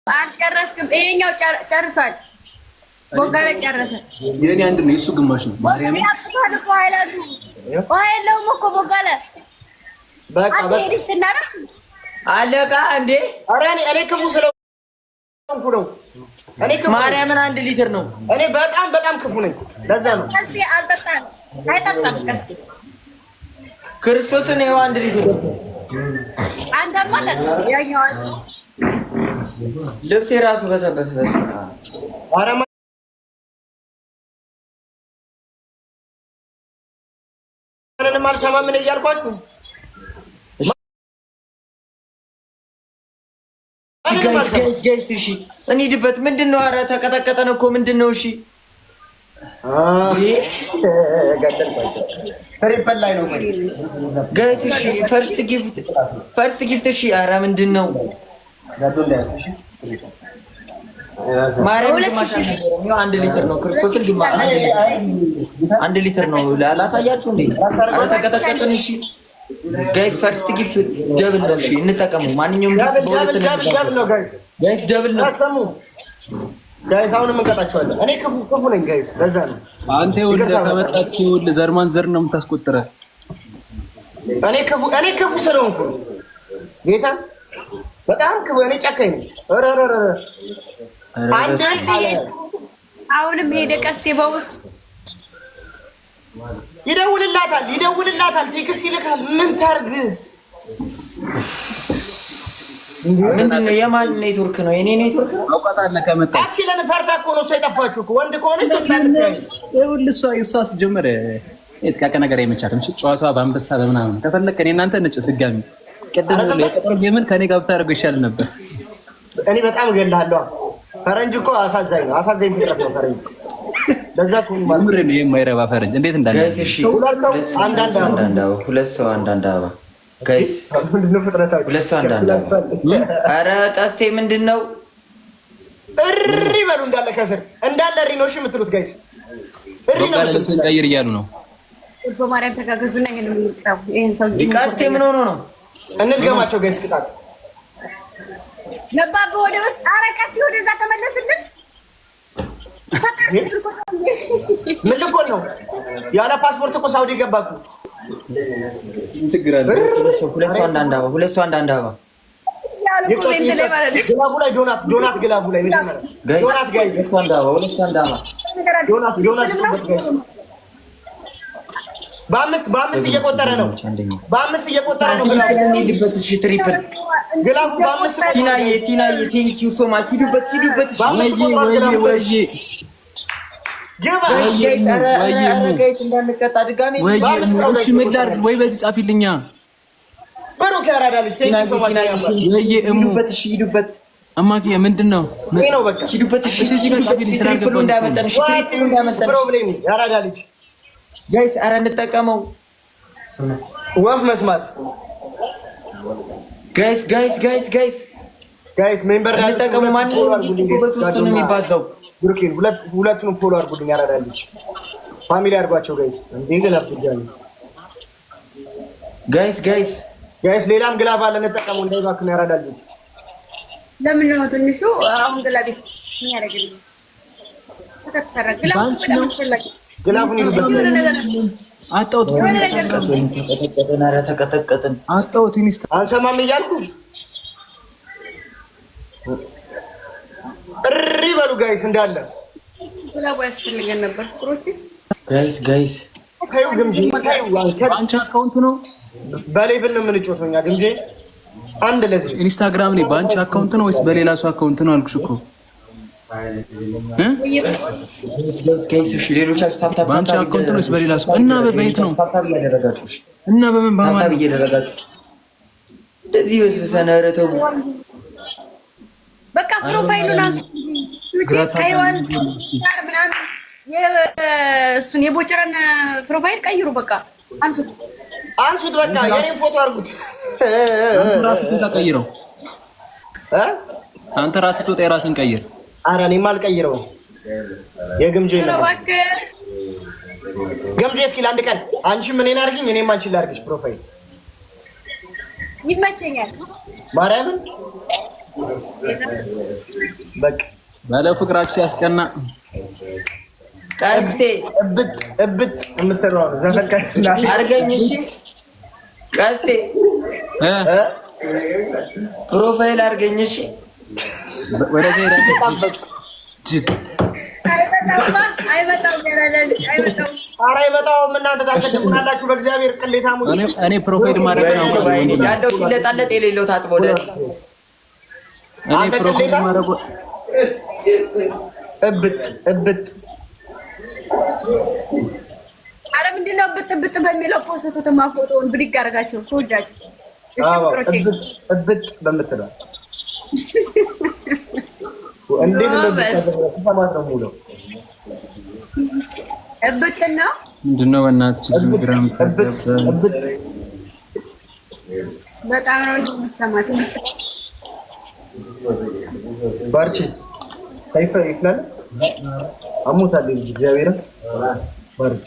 አልጨረስክም? ይሄኛው ጨርሷል። ቦጋለ ጨረሰ። የኔ አንድ ነው፣ የሱ ግማሽ ነው። ማርያም ቆይ የለውም እኮ ቦጋለ በቃ አለቃ እንዴ! ኧረ እኔ ክፉ ስለሆንኩ ነው። እኔ ክፉ ማርያምን 1 ሊትር ነው። እኔ በጣም ክፉ ነኝ። ለዛ ነው ከስቲ አልጠጣም። አይጠጣም ከስቲ ክርስቶስን ይኸው 1 ሊትር አንተ ማለት ያኛው ልብሴ ራሱ በሰበሰ ኧረ ማንንም አልሰማም ምን እያልኳችሁ ጋይስ እሺ እንሂድበት። ምንድነው? ኧረ ተቀጠቀጠን እኮ ምንድነው? እሺ ትሪፕል ላይ ነው ጋይስ። እሺ ፈርስት ጊፍት እሺ። ኧረ ምንድነው? ማርያም ግማሽ ነው። 1 ሊትር ነው። ክርስቶስን ግማሽ 1 ሊትር ነው። ላሳያችሁ እንዴ? ኧረ ተቀጠቀጠን። እሺ ጋይስ ፈርስት ጊፍት ደብል ነው። እሺ እንጠቀሙ። ማንኛውም ጊፍት በሁለት ነው ጋይስ። ደብል ነው ጋይስ። አሁንም እንቀጣቸዋለን። እኔ ክፉ ነኝ ጋይስ። ለዛ ነው አንተ ወልደ ከመጣች ወልደ ዘርማን ዘር ነው የምታስቆጥረው። እኔ ክፉ ስለሆንኩ ጌታ በጣም ክፉ። እኔ ጨካኝ ነኝ። አሁንም ሄደ ቀስቴ በውስጥ ይደውልላታል፣ ቴክስት ይልካል። ምን ታርግ? ምንድነው? የማን ኔትወርክ ነው? የኔ ኔትወርክ ነው። አውቃታለሁ ከመጣች አክሲለን ፈርታ እኮ ነው ሰው የጠፋችሁ እኮ። ወንድ ከሆነች ተብላለች። ይኸውልህ እሷ ሲጀመር የተቃቀ ነገር አይመቻትም። ጨዋታዋ በአንበሳ በምናምን ከፈለክ እኔ እናንተ እንጭት ድጋሚ ቅድም የቀጠሮ ጌምን ከኔ ጋር ብታደርገው ይሻል ነበር። እኔ በጣም እገልሃለሁ። ፈረንጅ እኮ አሳዛኝ ነው። አሳዛኝ ፍጥረት ነው ፈረንጅ። ለዛ እኮ ምንም ነው የማይረባ ፈረንጅ እንዴት እንዳለ ሁለት ሰው አንዳንድ አበባ ጋይስ፣ ሁለት ሰው አንዳንድ አበባ። ኧረ ቀስቴ ምንድነው? እሪ በሉ እንዳለ ከስር እንዳለ እሪ ነው። እሺ የምትሉት ጋይስ እሪ ነው። ልብስን ቀይር እያሉ ነው። በማርያም ተጋገዙና ይሄን ሰው ቀስቴ ምን ሆኖ ነው? እንድገማቸው ጋይስ። ቅጣት ገባህ ወደ ውስጥ። ኧረ ቀስቴ ወደዛ ተመለስልን። ምን ልኮን ነው? ያለ ፓስፖርት እኮ ሳውዲ ገባ እኮ። ችግር አለ። ሁለት ሰው አንዳንድ አበባ ግላቡ ላይ ዶናት ግላቡ ላይ ዶናት ጋይስ። ሁለት ሰው አንድ አበባ ዶናት ስጡበት ጋይስ። በአምስት እየቆጠረ ነው። ትሪፕል ግላቡ በአምስት። ቲናዬ ቴንክ ዩ ሶ ማች። ሂዱበት ጋይስ እንዳንቀጣ ድጋሜ ወይ በዚህ ጻፊልኛ። ብሩክ ያራዳልሽ። ቴንክ ዩ ሶ ማች። ሂዱበት አማኪ ምንድን ነው? በቃ ሂዱበት። እሺ ትሪፕሉ እንዳመጣን ፕሮብሌም ያራዳልሽ ጋይስ። ኧረ እንጠቀመው። ወፍ መስማት ጋይስ ሜምበር እንጠቀመው። ማንንም በሶስት ነው የሚባዛው። ብሩኬን ሁለቱንም ፎሎ አድርጉልኝ። ያራዳልች ፋሚሊ አድርጓቸው ጋይስ። እንዴ ግላብ ትጃኒ ጋይስ ሌላም ግላብ አለ እንጠቀመው። እንዳይባክን ያራዳልች። ለምን ነው ትንሹ አሁን ግላብ የሚያደርግልኝ? ተተሰራ ግላቡን አጣሁት። አልሰማም እያልኩ እሪ በሉ ጋይስ። እንዳለ ግላቡ ያስፈልገን ነበር ፍቅሮቼ። ጋይስ ታዩ ግምጂ አንቺ አካውንት ነው በሌቭል ነው የምንጮተው እኛ ግምጂ። አንድ ለዚህ ኢንስታግራም ላይ በአንቺ አካውንት ነው ወይስ በሌላ ሰው አካውንት ነው አልኩሽ እኮ። በአንቺ አካውንት ነው ወይስ በሌላ ሰው? እና በቤት ነው እና በምን ታብታብ እየደረጋችሁ እንደዚህ በስብሰና ረተው በቃ ፕሮፋይሉን ከይዋን ምናምን የእሱን የቦጭረን ፕሮፋይል ቀይሩ። በቃ አንሱት። በቃ የኔን ፎቶ አድርጉት። ራስህ ተቀይረው። አንተ ራስህ ወጣ የራስን ቀይር። ኧረ እኔማ አልቀይረውም። የግምጄ ነው ግምጄ። እስኪ ለአንድ ቀን አንቺም እኔን አድርጊኝ፣ እኔም አንቺን ላድርግሽ። ፕሮፋይል ይመቸኛል። ማርያምን በቃ ባለ ፍቅራችሁ ያስቀና። ቀስቴ እብጥ የምትለው ዘፈቀና አድርገኝ። እሺ ቀስቴ ፕሮፋይል አድርገኝ። እሺ ወደዚህ ሄዳችሁ አይመጣውም። እናንተ ታሰድቡናላችሁ በእግዚአብሔር ቅሌታሙ። እኔ ፕሮፋይል ማድረግ ነው ያለው ሲለጣለጥ የሌለው ታጥቦ ወደ እኔ ፕሮፋይል ማድረግ እብጥ አረ ምንድን ነው ብጥ በሚለው ፖስቱትማ ፎቶውን ብድግ አደረጋቸው ሰወዳችሁ። እብጥ በምትለው እንዴት እንደተሰማት ነው ሙሉ እብጥና ምንድን ነው በእናትሽ ግራም ተቀበል። በጣም ነው የሚሰማት። ባርቺ ይፍላል አሞታል እግዚአብሔር ባርቺ